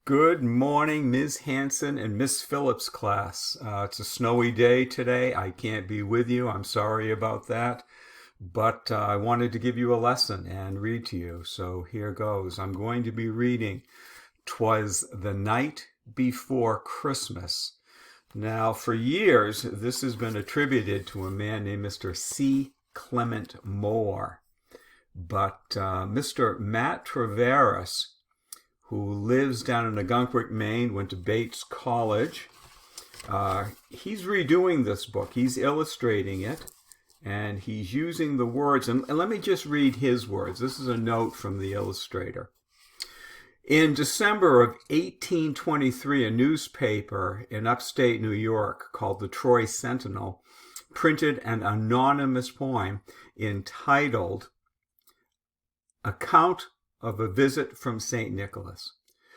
Good morning, Ms. Hanson and Miss Phillips class. It's a snowy day today. I can't be with you. I'm sorry about that. But I wanted to give you a lesson and read to you. So here goes. I'm going to be reading "'Twas the Night Before Christmas." Now, for years, this has been attributed to a man named Mr. C. Clement Moore. But Mr. Matt Traveris, who lives down in Nagunquit, Maine, went to Bates College. He's redoing this book. He's illustrating it, and he's using the words. And let me just read his words. This is a note from the illustrator. In December of 1823, a newspaper in upstate New York called the Troy Sentinel printed an anonymous poem entitled "Account of a Visit from St. Nicholas."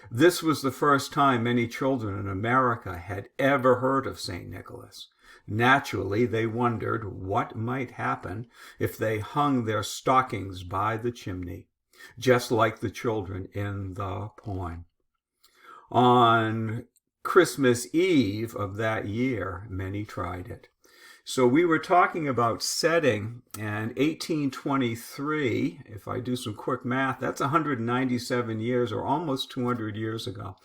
This was the first time many children in America had ever heard of St. Nicholas. Naturally, they wondered what might happen if they hung their stockings by the chimney, just like the children in the poem. On Christmas Eve of that year, many tried it. So we were talking about setting, and 1823, if I do some quick math, that's 197 years or almost 200 years ago.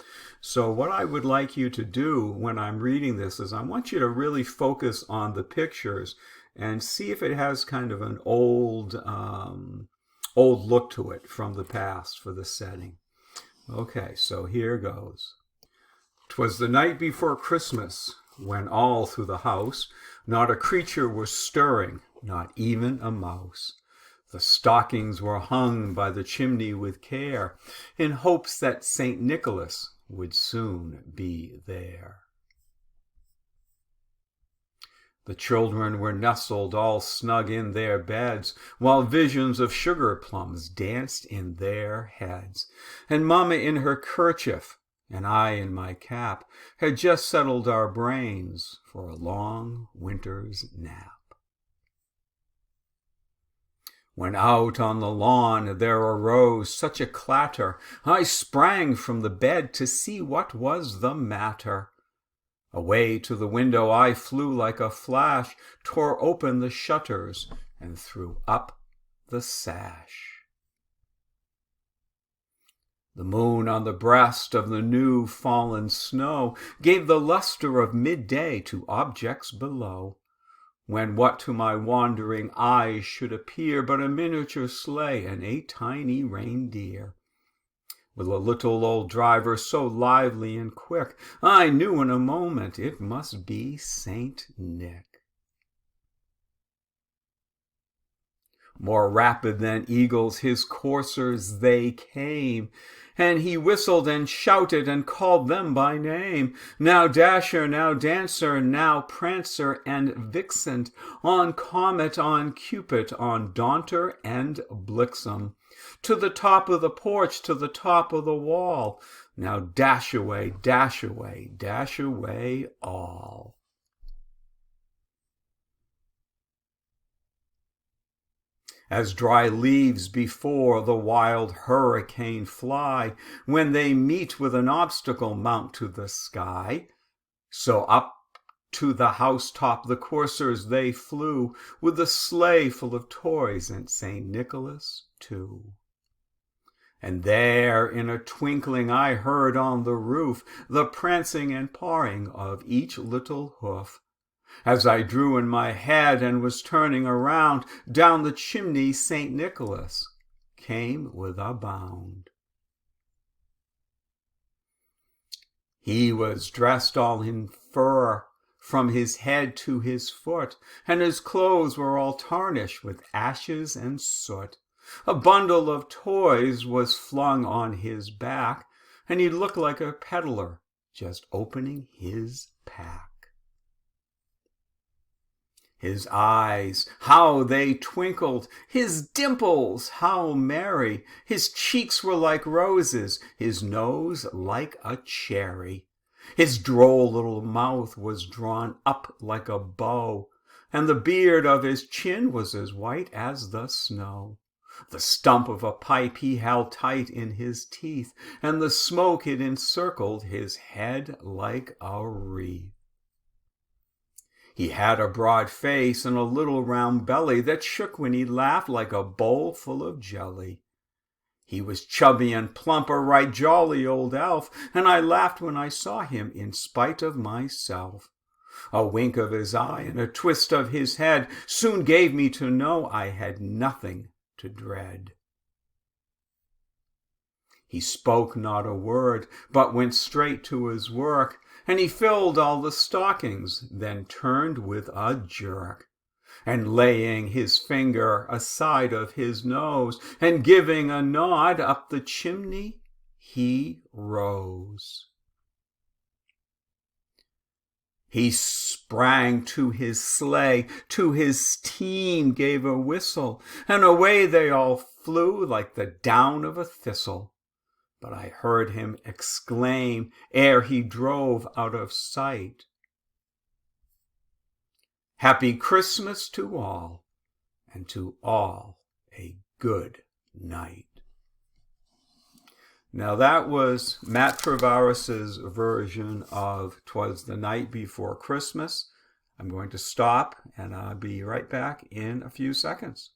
So what I would like you to do when I'm reading this is I want you to really focus on the pictures and see if it has kind of an old look to it from the past for the setting. Okay, so here goes. "'Twas the night before Christmas, when all through the house not a creature was stirring, not even a mouse. The stockings were hung by the chimney with care, in hopes that St. Nicholas would soon be there. The children were nestled all snug in their beds, while visions of sugar plums danced in their heads, and Mamma in her kerchief and I in my cap had just settled our brains for a long winter's nap. When out on the lawn there arose such a clatter, I sprang from the bed to see what was the matter. Away to the window I flew like a flash, tore open the shutters, and threw up the sash. The moon on the breast of the new fallen snow gave the luster of midday to objects below, when what to my wandering eyes should appear but a miniature sleigh and a tiny reindeer, with a little old driver so lively and quick, I knew in a moment it must be Saint Nick. More rapid than eagles his coursers they came, and he whistled and shouted and called them by name. Now Dasher, now Dancer, now Prancer and Vixen, on Comet, on Cupid, on Daunter and Blixen, to the top of the porch, to the top of the wall. Now dash away, dash away, dash away all. As dry leaves before the wild hurricane fly, when they meet with an obstacle mount to the sky, so up to the housetop the coursers they flew, with the sleigh full of toys and St. Nicholas too. And there in a twinkling I heard on the roof the prancing and pawing of each little hoof. As I drew in my head and was turning around, down the chimney St. Nicholas came with a bound. He was dressed all in fur from his head to his foot, and his clothes were all tarnished with ashes and soot. A bundle of toys was flung on his back, and he looked like a peddler just opening his pack. His eyes, how they twinkled, his dimples, how merry, his cheeks were like roses, his nose like a cherry. His droll little mouth was drawn up like a bow, and the beard of his chin was as white as the snow. The stump of a pipe he held tight in his teeth, and the smoke it encircled his head like a wreath. He had a broad face and a little round belly that shook when he laughed like a bowl full of jelly. He was chubby and plump, a right jolly old elf, and I laughed when I saw him in spite of myself. A wink of his eye and a twist of his head soon gave me to know I had nothing to dread. He spoke not a word, but went straight to his work, and he filled all the stockings, then turned with a jerk, and laying his finger aside of his nose, and giving a nod up the chimney, he rose. He sprang to his sleigh, to his team gave a whistle, and away they all flew like the down of a thistle. But I heard him exclaim ere he drove out of sight, "Happy Christmas to all, and to all a good night." Now that was Matt Travaris's version of "'Twas the Night Before Christmas." I'm going to stop, and I'll be right back in a few seconds.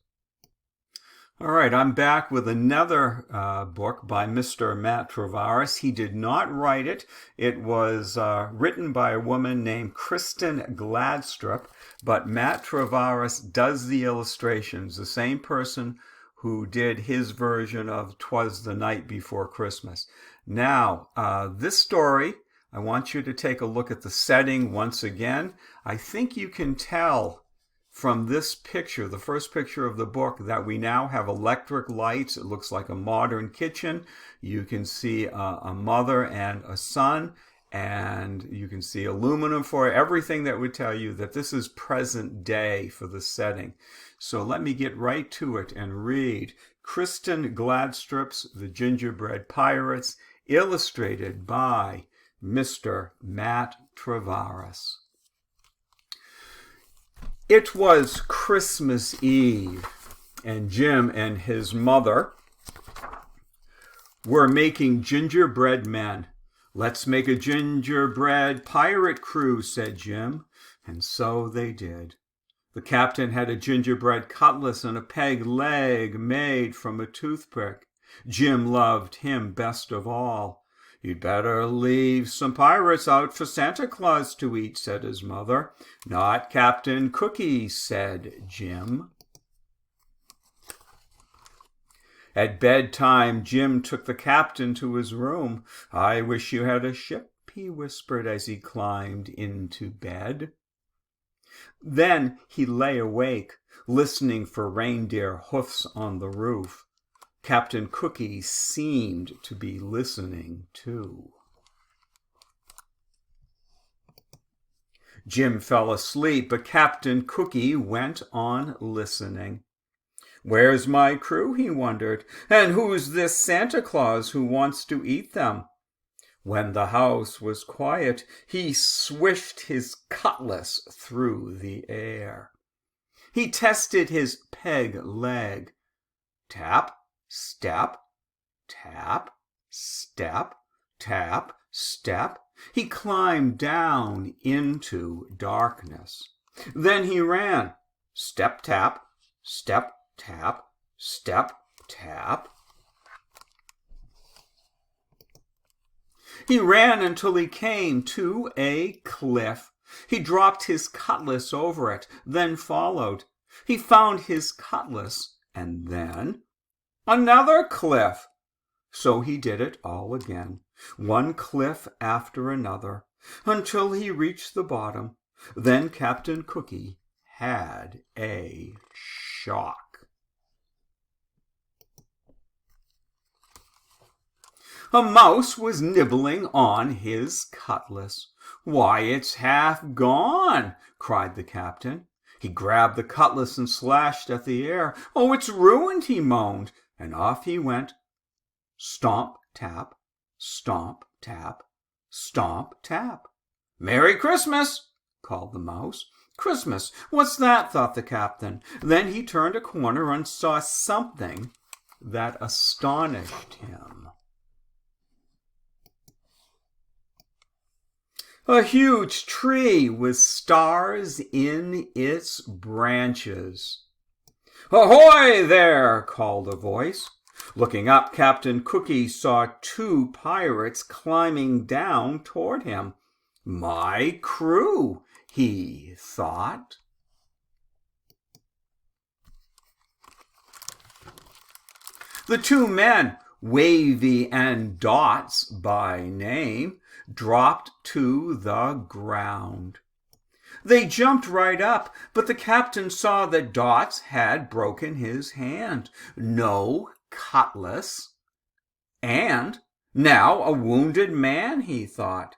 All right, I'm back with another book by Mr. Matt Travaris. He did not write it. It was written by a woman named Kristen Gladstrup, but Matt Travaris does the illustrations, the same person who did his version of "'Twas the Night Before Christmas." Now, this story, I want you to take a look at the setting once again. I think you can tell from this picture, the first picture of the book, that we now have electric lights. It looks like a modern kitchen. You can see a mother and a son, and you can see aluminum foil, everything that would tell you that this is present day for the setting. So let me get right to it and read Kristen Gladstrup's The Gingerbread Pirates, illustrated by Mr. Matt Travaris. It was Christmas Eve, and Jim and his mother were making gingerbread men. "Let's make a gingerbread pirate crew," said Jim, and so they did. The captain had a gingerbread cutlass and a peg leg made from a toothpick. Jim loved him best of all. "You'd better leave some pirates out for Santa Claus to eat," said his mother. "Not Captain Cookie," said Jim. At bedtime, Jim took the captain to his room. "I wish you had a ship," he whispered as he climbed into bed. Then he lay awake, listening for reindeer hoofs on the roof. Captain Cookie seemed to be listening too. Jim fell asleep, but Captain Cookie went on listening. "Where's my crew?" he wondered, "and who's this Santa Claus who wants to eat them?" When the house was quiet, he swished his cutlass through the air. He tested his peg leg. Tap, step, tap, step, tap, step. He climbed down into darkness. Then he ran. Step, tap, step, tap, step, tap. He ran until he came to a cliff. He dropped his cutlass over it, then followed. He found his cutlass, and then another cliff. So he did it all again, one cliff after another, until he reached the bottom. Then Captain Cookie had a shock. A mouse was nibbling on his cutlass. "Why, it's half gone!" cried the captain. He grabbed the cutlass and slashed at the air. "Oh, it's ruined!" he moaned, and off he went. Stomp, tap, stomp, tap, stomp, tap. "Merry Christmas!" called the mouse. Christmas, what's that? Thought the captain. Then he turned a corner and saw something that astonished him. A huge tree with stars in its branches. "Ahoy there!" called a voice. Looking up, Captain Cookie saw two pirates climbing down toward him. My crew, he thought. The two men, Wavy and Dots by name, dropped to the ground. They jumped right up, but the captain saw that Dots had broken his hand. No cutlass. And now a wounded man, he thought.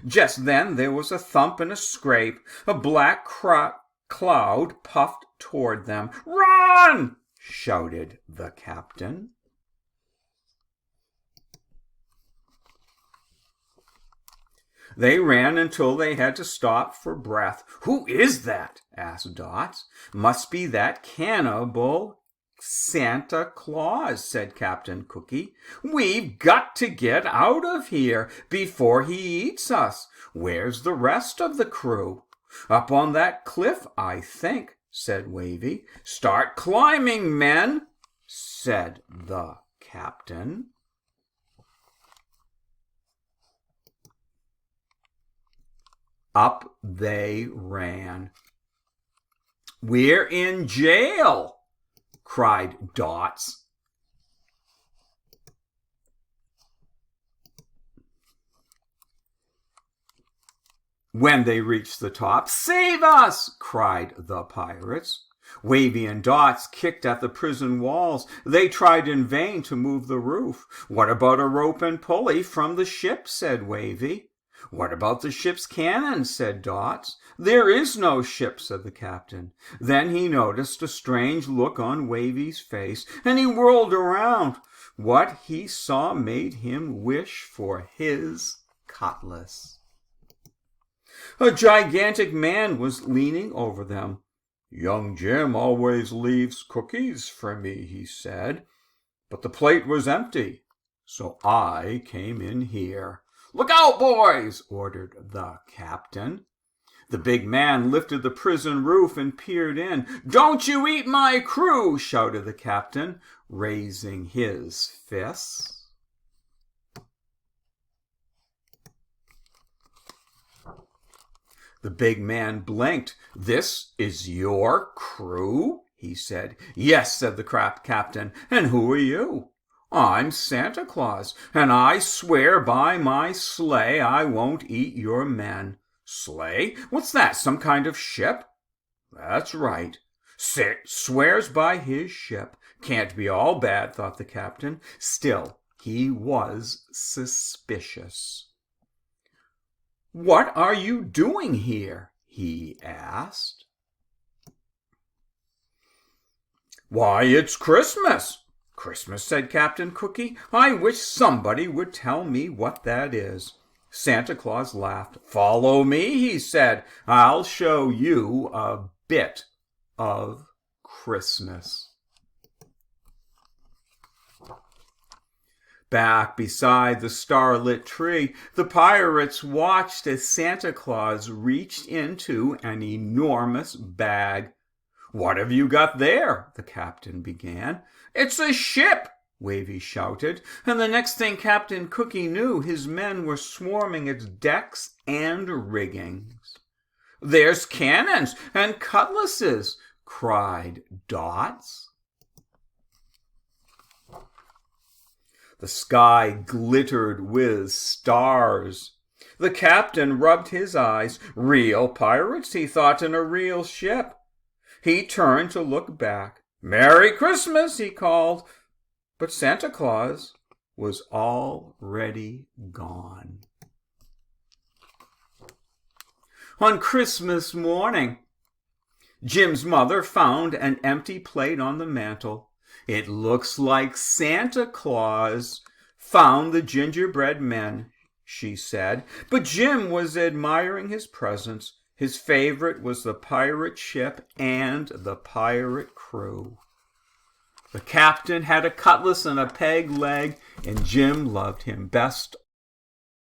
Just then there was a thump and a scrape. A black cloud puffed toward them. "Run!" shouted the captain. They ran until they had to stop for breath. "Who is that?" asked Dots. "Must be that cannibal Santa Claus," said Captain Cookie. "We've got to get out of here before he eats us. Where's the rest of the crew?" "Up on that cliff, I think," said Wavy. "Start climbing, men," said the captain. Up they ran. "We're in jail!" cried Dots. When they reached the top, "Save us!" cried the pirates. Wavy and Dots kicked at the prison walls. They tried in vain to move the roof. "What about a rope and pulley from the ship?" said Wavy. "What about the ship's cannon?" said Dots. "There is no ship," said the captain. Then he noticed a strange look on Wavy's face, and he whirled around. What he saw made him wish for his cutlass. A gigantic man was leaning over them. "Young Jim always leaves cookies for me," he said, "but the plate was empty, so I came in here." "Look out, boys!" ordered the captain. The big man lifted the prison roof and peered in. "Don't you eat my crew!" shouted the captain, raising his fists. The big man blinked. "This is your crew?" he said. "Yes," said the captain. "And who are you?" "I'm Santa Claus, and I swear by my sleigh I won't eat your men." "Sleigh? What's that, some kind of ship?" "That's right. Swears by his ship. Can't be all bad," thought the captain. Still, he was suspicious. "What are you doing here?" he asked. "Why, it's Christmas." "Christmas," said Captain Cookie. "I wish somebody would tell me what that is." Santa Claus laughed. "Follow me," he said. "I'll show you a bit of Christmas." Back beside the starlit tree, the pirates watched as Santa Claus reached into an enormous bag. "What have you got there?" the captain began. "It's a ship!" Wavy shouted, and the next thing Captain Cookie knew, his men were swarming its decks and riggings. "There's cannons and cutlasses!" cried Dots. The sky glittered with stars. The captain rubbed his eyes. Real pirates, he thought, in a real ship. He turned to look back. "Merry Christmas," he called. But Santa Claus was already gone. On Christmas morning, Jim's mother found an empty plate on the mantel. "It looks like Santa Claus found the gingerbread men," she said. But Jim was admiring his presents. His favorite was the pirate ship and the pirate crew. The captain had a cutlass and a peg leg, and Jim loved him best